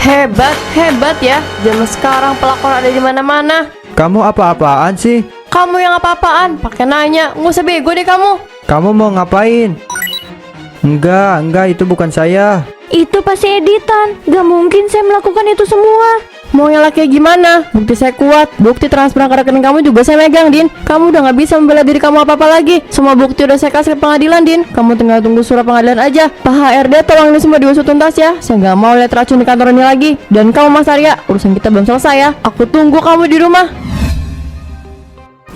Hebat, hebat ya. Zaman sekarang pelakor ada di mana-mana. Kamu apa-apaan sih? Kamu yang apa-apaan? Pakai nanya, nggak usah bego deh kamu. Kamu mau ngapain? Enggak, itu bukan saya. Itu pasti editan. Gak mungkin saya melakukan itu semua. Mau yang kayak gimana? Bukti saya kuat. Bukti transfer ke rekening kamu juga saya megang, Din. Kamu udah nggak bisa membela diri kamu apa-apa lagi. Semua bukti udah saya kasih ke pengadilan, Din. Kamu tinggal tunggu surat pengadilan aja. Pak HRD, tolong ini semua diusut tuntas ya. Saya nggak mau lihat racun di kantor ini lagi. Dan kamu, Mas Arya, urusan kita belum selesai ya. Aku tunggu kamu di rumah.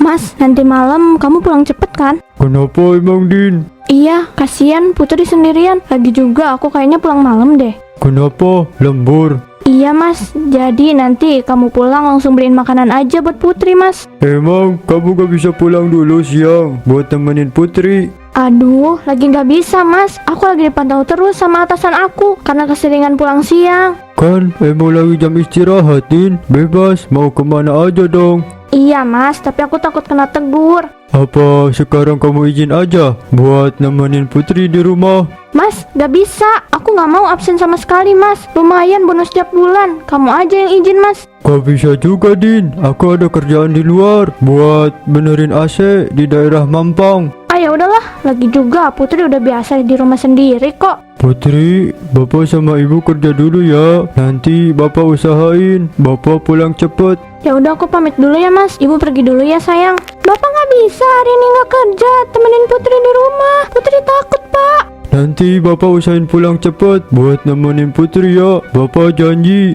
Mas, nanti malam kamu pulang cepet kan? Kenapa emang, Din? Iya, kasihan Putri sendirian. Lagi juga aku kayaknya pulang malam deh. Kenapa? Lembur. Iya mas, jadi nanti kamu pulang langsung beliin makanan aja buat Putri mas. Emang kamu gak bisa pulang dulu siang buat temenin Putri? Aduh, lagi gak bisa mas. Aku lagi dipantau terus sama atasan aku karena keseringan pulang siang. Kan emang lagi jam istirahat, Din. Bebas, mau kemana aja dong. Iya mas, tapi aku takut kena tegur. Apa sekarang kamu izin aja buat nemenin Putri di rumah? Mas, gak bisa. Aku gak mau absen sama sekali mas. Lumayan bonus tiap bulan. Kamu aja yang izin mas. Gak bisa juga, Din. Aku ada kerjaan di luar buat benerin AC di daerah Mampang. Ya udahlah, lagi juga Putri udah biasa di rumah sendiri kok. Putri, Bapak sama Ibu kerja dulu ya. Nanti Bapak usahain Bapak pulang cepet. Ya udah aku pamit dulu ya mas. Ibu pergi dulu ya sayang. Bapak nggak bisa hari ini nggak kerja. Temenin Putri di rumah. Putri takut pak. Nanti Bapak usahain pulang cepet buat nemenin Putri ya. Bapak janji.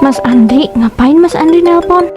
Mas Andri, ngapain Mas Andri nelpon?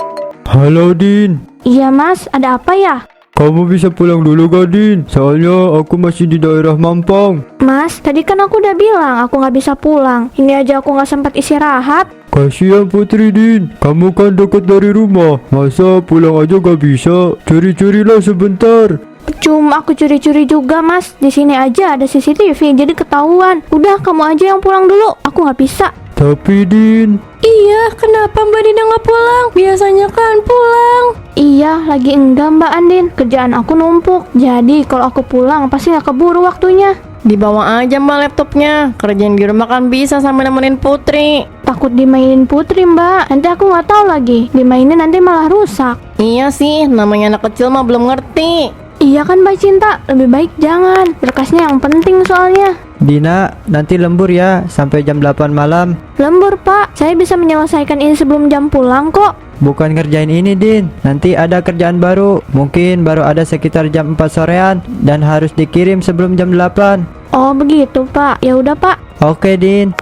Halo, Din. Iya mas, ada apa ya? Kamu bisa pulang dulu gak, Din? Soalnya aku masih di daerah Mampang. Mas, tadi kan aku udah bilang aku nggak bisa pulang. Ini aja aku nggak sempat istirahat. Kasihan Putri, Din. Kamu kan dekat dari rumah. Masa pulang aja gak bisa? Curi-curilah sebentar. Cuma aku curi-curi juga mas. Di sini aja ada CCTV jadi ketahuan. Udah kamu aja yang pulang dulu. Aku nggak bisa. Tapi, Din. Iya, kenapa Mbak Dina nggak pulang? Biasanya kan pulang. Iya, lagi enggak Mbak Andin. Kerjaan aku numpuk. Jadi kalau aku pulang pasti nggak keburu waktunya. Dibawa aja Mbak laptopnya. Kerjaan di rumah kan bisa sambil nemenin Putri. Takut dimainin Putri Mbak. Nanti aku nggak tahu lagi. Dimainin nanti malah rusak. Iya sih, namanya anak kecil mah belum ngerti. Iya kan Mbak Cinta, lebih baik jangan. Berkasnya yang penting soalnya. Dina, nanti lembur ya sampai jam 8 malam. Lembur Pak, saya bisa menyelesaikan ini sebelum jam pulang kok. Bukan ngerjain ini, Din. Nanti ada kerjaan baru. Mungkin baru ada sekitar jam 4 sorean dan harus dikirim sebelum jam 8. Oh begitu Pak, ya udah Pak. Oke, Din.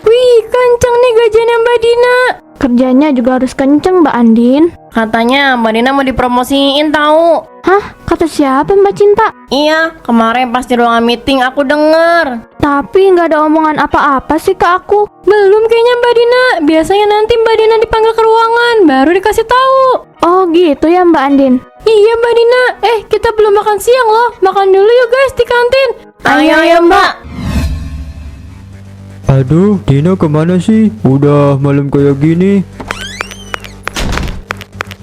Wih, kenceng nih gajiannya Mbak Dina. Kerjanya juga harus kenceng Mbak Andin. Katanya Mbak Dina mau dipromosiin tahu. Hah? Kata siapa Mbak Cinta? Iya, kemarin pas di ruangan meeting aku denger. Tapi nggak ada omongan apa-apa sih ke aku. Belum kayaknya Mbak Dina. Biasanya nanti Mbak Dina dipanggil ke ruangan baru dikasih tahu. Oh gitu ya Mbak Andin. Iya Mbak Dina. Kita belum makan siang loh. Makan dulu yuk guys di kantin. Ayo Mbak. Aduh, Dina kemana sih? Udah malam kayak gini.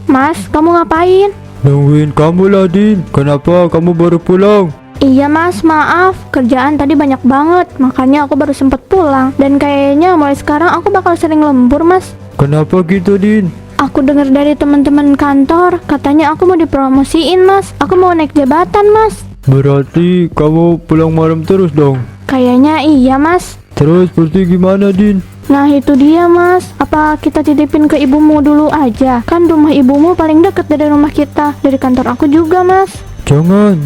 Mas, kamu ngapain? Nungguin kamu lah, Din. Kenapa kamu baru pulang? Iya mas, maaf. Kerjaan tadi banyak banget. Makanya aku baru sempet pulang. Dan kayaknya mulai sekarang aku bakal sering lembur mas. Kenapa gitu, Din? Aku dengar dari teman-teman kantor. Katanya aku mau dipromosiin mas. Aku mau naik jabatan mas. Berarti kamu pulang malam terus dong? Kayaknya iya mas. Terus Putri gimana, Din? Nah itu dia mas. Apa kita titipin ke ibumu dulu aja? Kan rumah ibumu paling deket dari rumah kita. Dari kantor aku juga mas. Jangan.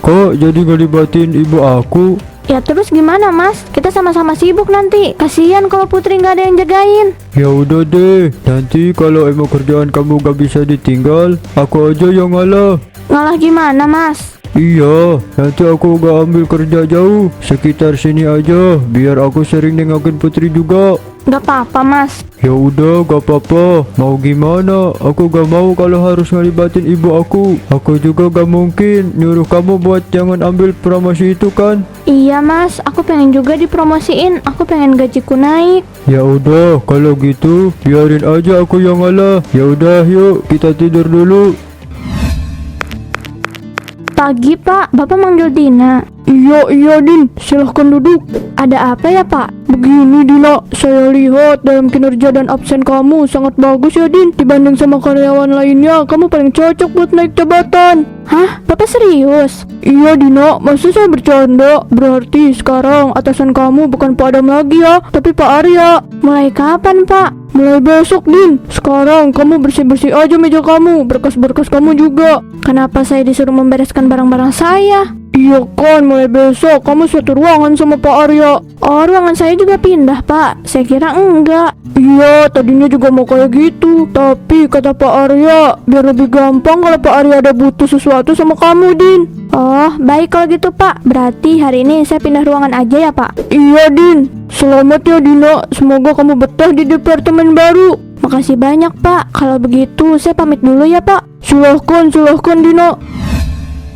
Kok jadi ngelibatin ibu aku? Ya terus gimana mas? Kita sama-sama sibuk nanti. Kasian kalau Putri nggak ada yang jagain. Ya udah deh. Nanti kalau emang kerjaan kamu gak bisa ditinggal, aku aja yang ngalah. Ngalah gimana mas? Iya, nanti aku gak ambil kerja jauh. Sekitar sini aja, biar aku sering nengokin Putri juga. Gak apa-apa mas. Ya udah, gak apa-apa. Mau gimana? Aku gak mau kalau harus ngelibatin ibu aku. Aku juga gak mungkin nyuruh kamu buat jangan ambil promosi itu kan? Iya mas, aku pengen juga dipromosiin. Aku pengen gajiku naik. Ya udah, kalau gitu biarin aja aku yang ngalah. Ya udah, yuk kita tidur dulu. Pagi, Pak. Bapak manggil Dina. Iya Din, silahkan duduk. Ada apa ya, Pak? Begini Dina, saya lihat dalam kinerja dan absen kamu sangat bagus ya Din. Dibanding sama karyawan lainnya, kamu paling cocok buat naik jabatan. Hah? Bapak serius? Iya Dina, maksud saya bercanda. Berarti sekarang atasan kamu bukan Pak Adam lagi ya, tapi Pak Arya. Mulai kapan, Pak? Mulai besok Din. Sekarang kamu bersih-bersih aja meja kamu, berkas-berkas kamu juga. Kenapa saya disuruh membereskan barang-barang saya? Iya kan, mulai besok kamu satu ruangan sama Pak Arya. Oh, ruangan saya juga pindah, Pak. Saya kira enggak. Iya, tadinya juga mau kayak gitu. Tapi kata Pak Arya, biar lebih gampang kalau Pak Arya ada butuh sesuatu sama kamu Din. Oh, baik kalau gitu, Pak. Berarti hari ini saya pindah ruangan aja ya, Pak? Iya Din, selamat ya Dina. Semoga kamu betah di departemen baru. Makasih banyak, Pak. Kalau begitu saya pamit dulu ya, Pak. Silahkan Dina.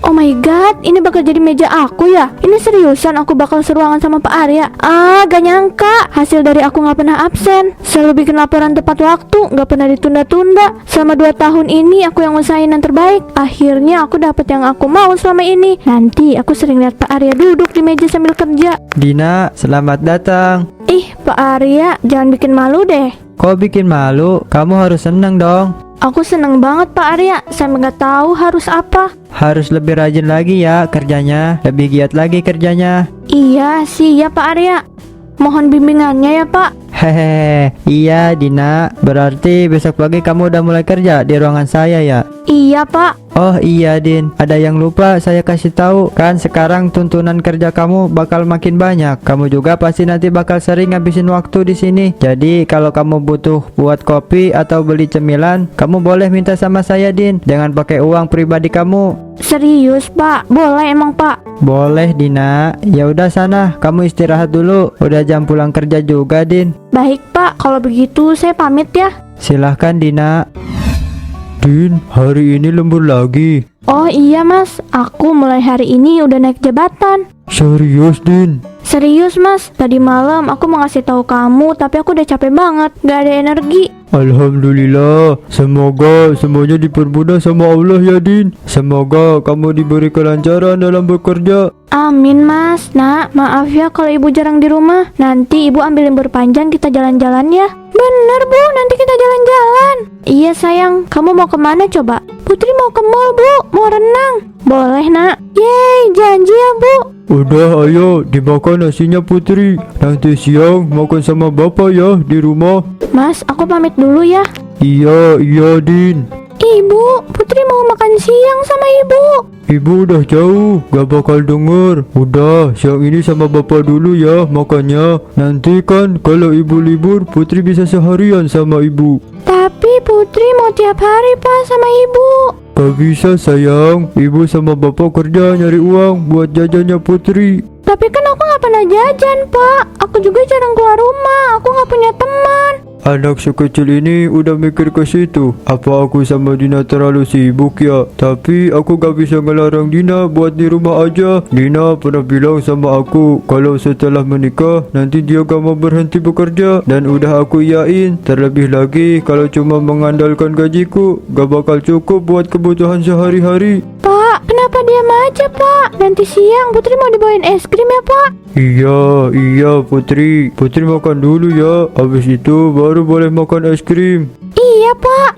Oh my god, ini bakal jadi meja aku ya? Ini seriusan aku bakal seruangan sama Pak Arya? Ah, gak nyangka. Hasil dari aku gak pernah absen, selalu bikin laporan tepat waktu, gak pernah ditunda-tunda. Selama 2 tahun ini aku yang usahain yang terbaik. Akhirnya aku dapet yang aku mau selama ini. Nanti aku sering lihat Pak Arya duduk di meja sambil kerja. Dina, selamat datang. Ih, Pak Arya, jangan bikin malu deh. Kok bikin malu? Kamu harus senang dong. Aku seneng banget Pak Arya, saya nggak tahu harus apa. Harus lebih rajin lagi ya kerjanya, lebih giat lagi kerjanya. Iya sih ya Pak Arya. Mohon bimbingannya ya Pak. Hehehe, iya Dina, berarti besok pagi kamu udah mulai kerja di ruangan saya ya? Iya Pak. Oh iya Din, ada yang lupa saya kasih tahu. Kan sekarang tuntunan kerja kamu bakal makin banyak. Kamu juga pasti nanti bakal sering ngabisin waktu di sini. Jadi kalau kamu butuh buat kopi atau beli cemilan, kamu boleh minta sama saya Din. Jangan pakai uang pribadi kamu. Serius Pak? Boleh emang Pak? Boleh Dina. Ya udah sana, kamu istirahat dulu. Udah jam pulang kerja juga Din. Baik Pak, kalau begitu saya pamit ya. Silahkan Dina. Din, hari ini lembur lagi. Oh iya Mas, aku mulai hari ini udah naik jabatan. Serius Din? Serius Mas, tadi malam aku mau ngasih tahu kamu, tapi aku udah capek banget, gak ada energi. Alhamdulillah, semoga semuanya dipermudah sama Allah ya Din. Semoga kamu diberi kelancaran dalam bekerja. Amin Mas. Nak, maaf ya kalau ibu jarang di rumah. Nanti ibu ambil libur panjang, kita jalan-jalan ya. Bener Bu, nanti kita jalan-jalan. Iya sayang, kamu mau kemana coba? Putri mau ke mall Bu, mau renang. Boleh nak. Yeay, janji ya Bu. Udah ayo, dimakan nasinya Putri. Nanti siang makan sama bapak ya di rumah. Mas, aku pamit dulu ya. Iya Din. Ibu, Putri mau makan siang sama ibu. Ibu udah jauh, gak bakal denger. Udah, siang ini sama bapak dulu ya makannya. Nanti kan kalau ibu libur, Putri bisa seharian sama ibu. Tapi Putri mau tiap hari Pak sama ibu. Gak bisa sayang, ibu sama bapak kerja nyari uang buat jajannya Putri. Tapi kan aku gak pernah jajan Pak. Aku juga jarang keluar rumah, aku gak punya teman. Anak sekecil ini udah mikir ke situ. Apa aku sama Dina terlalu sibuk ya? Tapi aku gak bisa ngelarang Dina buat di rumah aja. Dina pernah bilang sama aku kalau setelah menikah nanti dia gak mau berhenti bekerja. Dan udah aku iyain. Terlebih lagi kalau cuma mengandalkan gajiku, gak bakal cukup buat kebutuhan sehari-hari. Pak, kenapa diam aja Pak? Nanti siang Putri mau dibawain es krim ya Pak? Iya Putri. Putri makan dulu ya. Habis itu baru boleh makan es krim. Iya Pak.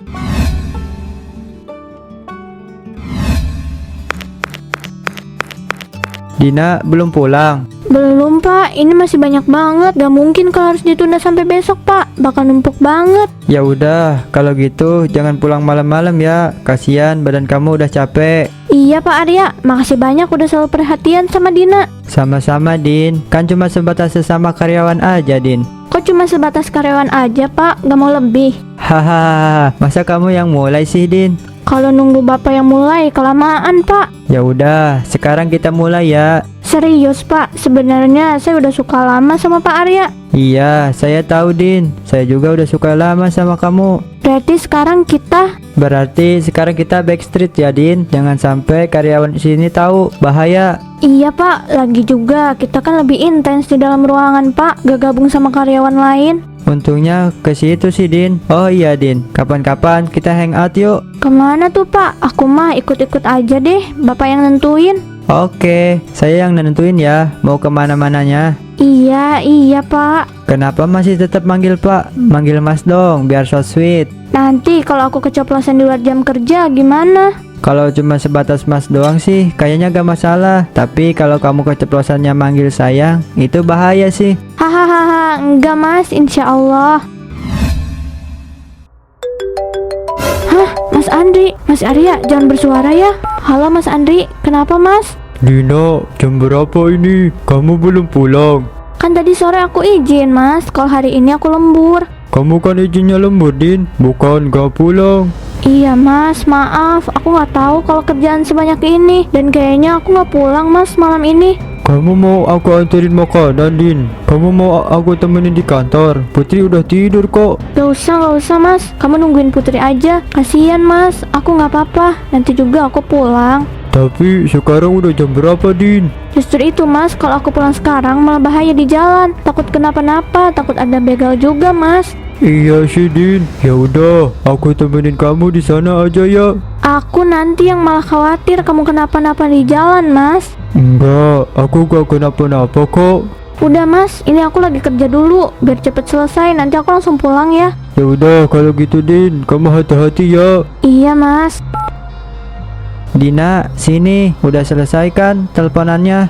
Dina belum pulang. Belum Pak, ini masih banyak banget. Gak mungkin kalau harus ditunda sampai besok Pak. Bakal numpuk banget. Ya udah, kalau gitu jangan pulang malam-malam ya. Kasihan badan kamu udah capek. Iya Pak Arya, makasih banyak udah selalu perhatian sama Dina. Sama-sama Din, kan cuma sebatas sesama karyawan aja Din. Kok cuma sebatas karyawan aja Pak, gak mau lebih? Hahaha, masa kamu yang mulai sih Din? Kalau nunggu Bapak yang mulai, kelamaan Pak. Ya udah, sekarang kita mulai ya. Serius Pak, sebenarnya saya udah suka lama sama Pak Arya. Iya, saya tahu Din. Saya juga udah suka lama sama kamu. Berarti sekarang kita backstreet ya Din. Jangan sampai karyawan di sini tahu, bahaya. Iya Pak, lagi juga kita kan lebih intens di dalam ruangan Pak, gak gabung sama karyawan lain. Untungnya ke situ sih, Din. Oh iya, Din. Kapan-kapan kita hangout yuk. Kemana tuh Pak? Aku mah ikut-ikut aja deh, Bapak yang nentuin. Oke, saya yang nentuin ya. Mau kemana-mananya. Iya Pak. Kenapa masih tetap manggil Pak? Manggil Mas dong, biar so sweet. Nanti kalau aku keceplosan di luar jam kerja gimana? Kalau cuma sebatas Mas doang sih, kayaknya gak masalah. Tapi kalau kamu keceplosannya manggil sayang, itu bahaya sih. Hahaha, enggak Mas, insya Allah. Hah, Mas Andri, Mas Arya, jangan bersuara ya. Halo Mas Andri, kenapa Mas? Dina, jam berapa ini? Kamu belum pulang. Kan tadi sore aku izin Mas, kalau hari ini aku lembur. Kamu kan izinnya lembur, Din. Bukan gak pulang. Iya Mas, maaf, aku nggak tahu kalau kerjaan sebanyak ini. Dan kayaknya aku nggak pulang Mas malam ini. Kamu mau aku anterin makanan, Din? Kamu mau aku temenin di kantor? Putri udah tidur kok. Gak usah Mas, kamu nungguin Putri aja. Kasian Mas, aku nggak apa-apa, nanti juga aku pulang. Tapi sekarang udah jam berapa, Din? Justru itu Mas, kalau aku pulang sekarang malah bahaya di jalan. Takut kenapa-napa, takut ada begal juga Mas. Iya sih, Din. Ya udah, aku temenin kamu di sana aja ya. Aku nanti yang malah khawatir kamu kenapa-napa di jalan Mas. Enggak, aku gak kenapa-napa kok. Udah Mas, ini aku lagi kerja dulu, biar cepet selesai, nanti aku langsung pulang ya. Ya udah, kalau gitu, Din, kamu hati-hati ya. Iya Mas. Dina, sini. Udah selesai kan teleponannya?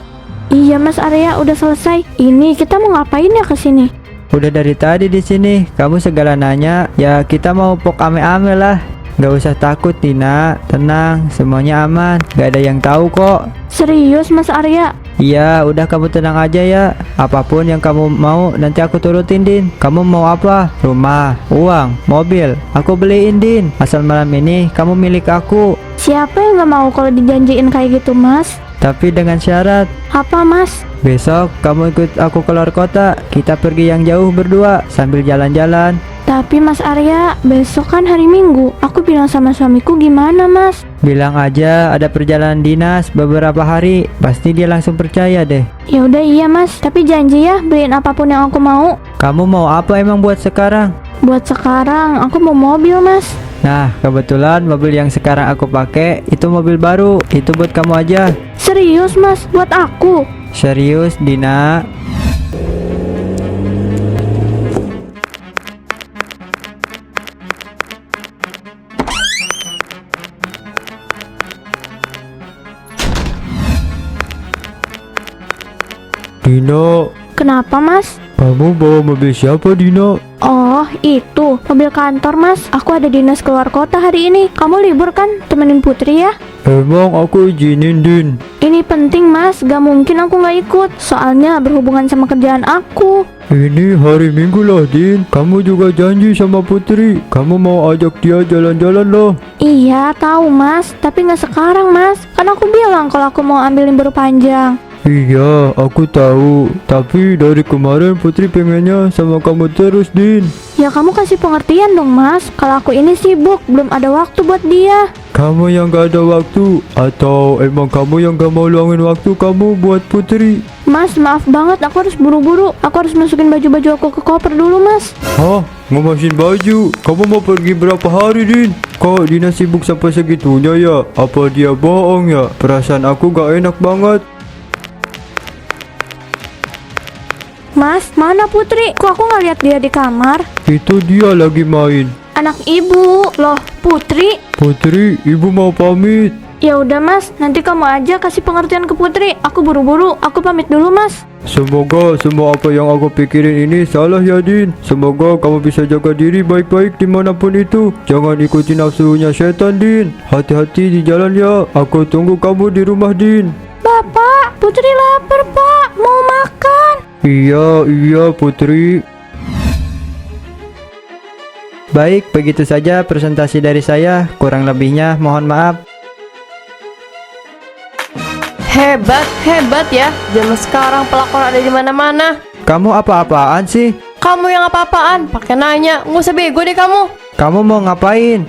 Iya Mas Arya, udah selesai. Ini kita mau ngapain ya kesini? Udah dari tadi di sini. Kamu segala nanya. Ya kita mau pok ame-ame lah. Gak usah takut, Dina. Tenang, semuanya aman. Gak ada yang tahu kok. Serius Mas Arya? Iya, udah kamu tenang aja ya. Apapun yang kamu mau nanti aku turutin, Din. Kamu mau apa? Rumah, uang, mobil. Aku beliin, Din. Asal malam ini kamu milik aku. Siapa yang gak mau kalau dijanjiin kayak gitu Mas? Tapi dengan syarat. Apa Mas? Besok kamu ikut aku keluar kota. Kita pergi yang jauh berdua sambil jalan-jalan. Tapi Mas Arya, besok kan hari Minggu. Aku bilang sama suamiku gimana Mas? Bilang aja ada perjalanan dinas beberapa hari. Pasti dia langsung percaya deh. Ya udah iya Mas, tapi janji ya beliin apapun yang aku mau. Kamu mau apa emang buat sekarang? Buat sekarang aku mau mobil Mas. Nah, kebetulan mobil yang sekarang aku pakai itu mobil baru. Itu buat kamu aja. Serius Mas, buat aku? Serius, Dina. Dina, Kenapa Mas? kamu bawa mobil siapa, Dina? Oh, itu mobil kantor Mas. Aku ada dinas keluar kota hari ini. Kamu libur kan? Temenin Putri ya. Emang aku izinin, Din. Ini penting Mas, gak mungkin aku gak ikut. Soalnya berhubungan sama kerjaan aku. Ini hari Minggu lah, Din. Kamu juga janji sama Putri. Kamu mau ajak dia jalan-jalan loh. Iya, tahu Mas. Tapi gak sekarang Mas. Kan aku bilang kalau aku mau ambil libur panjang. Iya, aku tahu. Tapi dari kemarin Putri pengennya sama kamu terus, Din. Ya kamu kasih pengertian dong Mas. Kalau aku ini sibuk, belum ada waktu buat dia. Kamu yang gak ada waktu? Atau emang kamu yang gak mau luangin waktu kamu buat Putri? Mas, maaf banget, aku harus buru-buru. Aku harus masukin baju-baju aku ke koper dulu Mas. Hah? Ngemasin baju? Kamu mau pergi berapa hari, Din? Kok Dina sibuk sampai segitunya ya? Apa dia bohong ya? Perasaan aku gak enak banget. Mas, mana Putri? Kok aku gak lihat dia di kamar? Itu dia lagi main. Anak ibu. Loh, Putri? Putri, ibu mau pamit. Ya udah Mas, nanti kamu aja kasih pengertian ke Putri. Aku buru-buru, aku pamit dulu Mas. Semoga semua apa yang aku pikirin ini salah ya, Din. Semoga kamu bisa jaga diri baik-baik dimanapun itu. Jangan ikuti nafsunya setan, Din. Hati-hati di jalan ya. Aku tunggu kamu di rumah, Din. Bapak, Putri lapar Pak, mau makan. Iya Putri. Baik, begitu saja presentasi dari saya. Kurang lebihnya mohon maaf. Hebat ya. Zaman sekarang pelakor ada di mana-mana. Kamu apa-apaan sih? Kamu yang apa-apaan? Pakai nanya. Nggak usah bego deh kamu. Kamu mau ngapain?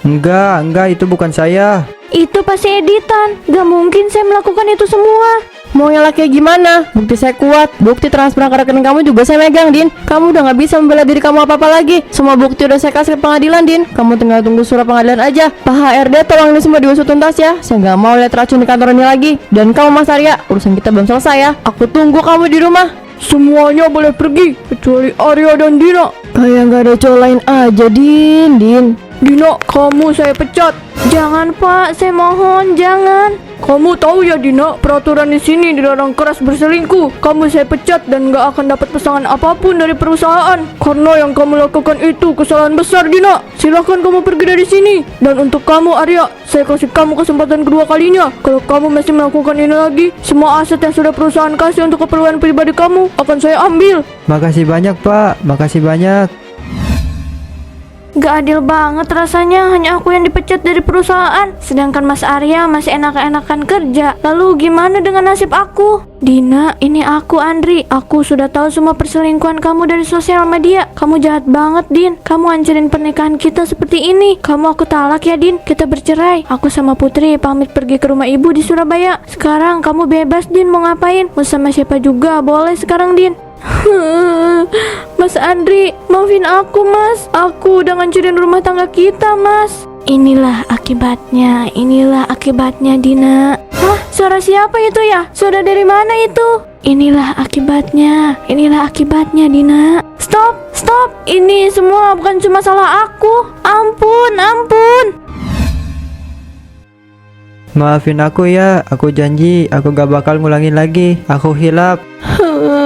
Enggak, itu bukan saya. Itu pasti editan. Gak mungkin saya melakukan itu semua. Mau ngelak kayak gimana? Bukti saya kuat, bukti transferan ke rekening kamu juga saya megang, Din. Kamu udah gak bisa membela diri kamu apa-apa lagi. Semua bukti udah saya kasih ke pengadilan, Din. Kamu tinggal tunggu surat pengadilan aja. Pak HRD, tolong ini semua diusut tuntas ya. Saya gak mau lihat racun di kantor ini lagi. Dan kamu Mas Arya, urusan kita belum selesai ya. Aku tunggu kamu di rumah. Semuanya boleh pergi kecuali Arya dan Dina. Kayak gak ada cowok lain aja, Din. Dina, kamu saya pecat. Jangan Pak, saya mohon jangan. Kamu tahu ya Dina, peraturan di sini dilarang keras berselingkuh. Kamu saya pecat dan gak akan dapat pesangon apapun dari perusahaan. Karena yang kamu lakukan itu kesalahan besar Dina. Silahkan kamu pergi dari sini. Dan untuk kamu Arya, saya kasih kamu kesempatan kedua kalinya. Kalau kamu masih melakukan ini lagi, semua aset yang sudah perusahaan kasih untuk keperluan pribadi kamu akan saya ambil. Makasih banyak Pak, makasih banyak. Gak adil banget rasanya, hanya aku yang dipecat dari perusahaan, sedangkan Mas Arya masih enak-enakan kerja. Lalu gimana dengan nasib aku? Dina, ini aku Andri. Aku sudah tahu semua perselingkuhan kamu dari sosial media. Kamu jahat banget, Din. Kamu hancurin pernikahan kita seperti ini. Kamu aku talak ya, Din. Kita bercerai. Aku sama Putri pamit pergi ke rumah ibu di Surabaya. Sekarang kamu bebas, Din. Mau ngapain? Mau sama siapa juga boleh sekarang, Din. Mas Andri, maafin aku Mas. Aku udah ngancurin rumah tangga kita Mas. Inilah akibatnya Dina. Hah? Suara siapa itu ya? Suara dari mana itu? Inilah akibatnya Dina. Stop. Ini semua bukan cuma salah aku. Ampun. Maafin aku ya, aku janji aku gak bakal ngulangin lagi. Aku hilap.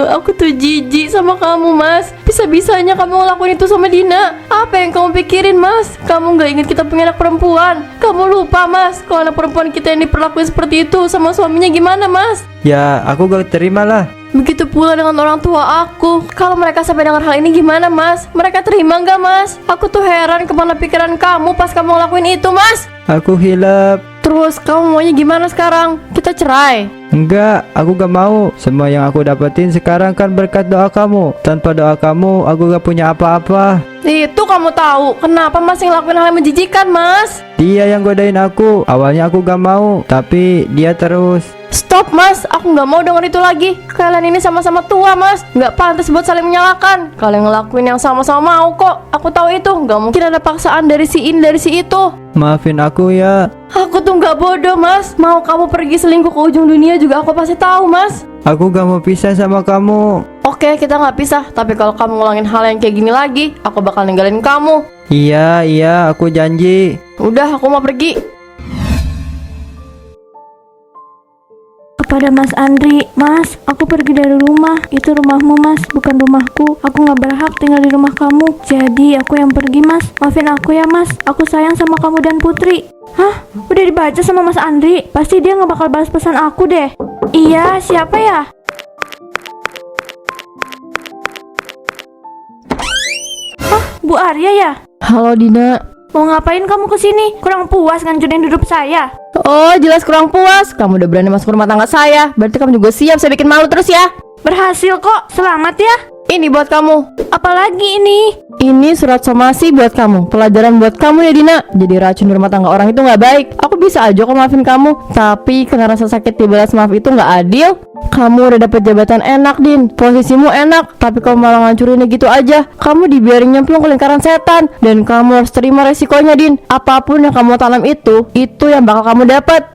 Aku tuh jijik sama kamu, Mas. Bisa-bisanya kamu ngelakuin itu sama Dina. Apa yang kamu pikirin, Mas? Kamu gak ingat kita punya anak perempuan? Kamu lupa, Mas, kalau anak perempuan kita yang diperlakuin seperti itu sama suaminya gimana, Mas? Ya, aku gak terima lah. Begitu pula dengan orang tua aku. Kalau mereka sampai dengar hal ini gimana, Mas? Mereka terima nggak, Mas? Aku tuh heran kemana pikiran kamu pas kamu ngelakuin itu, Mas. Aku hilap. Terus kamu maunya gimana sekarang? Kita cerai? Enggak, aku gak mau. Semua yang aku dapetin sekarang kan berkat doa kamu. Tanpa doa kamu, aku gak punya apa-apa. Itu kamu tahu kenapa Mas ngelakuin hal yang menjijikan, Mas? Dia yang godain aku. Awalnya aku gak mau, tapi dia terus. Stop, Mas, aku nggak mau denger itu lagi. Kalian ini sama-sama tua, Mas. Nggak pantas buat saling menyalahkan. Kalian ngelakuin yang sama-sama mau kok. Aku tahu itu. Nggak mungkin ada paksaan dari si ini, dari si itu. Maafin aku ya. Aku tuh nggak bodoh, Mas. Mau kamu pergi selingkuh ke ujung dunia juga aku pasti tahu, Mas. Aku gak mau pisah sama kamu. Oke, kita nggak pisah. Tapi kalau kamu ngulangin hal yang kayak gini lagi, aku bakal ninggalin kamu. Iya, aku janji. Udah, aku mau pergi. Kepada Mas Andri, Mas, aku pergi dari rumah. Itu rumahmu, Mas, bukan rumahku. Aku gak berhak tinggal di rumah kamu. Jadi aku yang pergi, Mas. Maafin aku ya, Mas. Aku sayang sama kamu dan Putri. Hah? Udah dibaca sama Mas Andri? Pasti dia gak bakal balas pesan aku deh. Iya, siapa ya? Hah? Bu Arya ya? Halo, Dina. Mau ngapain kamu kesini? Kurang puas ngancurin hidup saya? Oh, jelas kurang puas. Kamu udah berani masuk rumah tangga saya. Berarti kamu juga siap saya bikin malu terus ya. Berhasil kok, selamat ya. Ini buat kamu. Apalagi ini? Ini surat somasi buat kamu. Pelajaran buat kamu ya, Dina. Jadi racun di rumah tangga orang itu nggak baik. Aku bisa aja kok maafin kamu. Tapi karena rasa sakit dibalas maaf itu nggak adil. Kamu udah dapet jabatan enak, Din. Posisimu enak. Tapi kamu malah ngancurinnya gitu aja. Kamu dibiarin nyemplung ke lingkaran setan. Dan kamu harus terima resikonya, Din. Apapun yang kamu tanam itu yang bakal kamu dapat.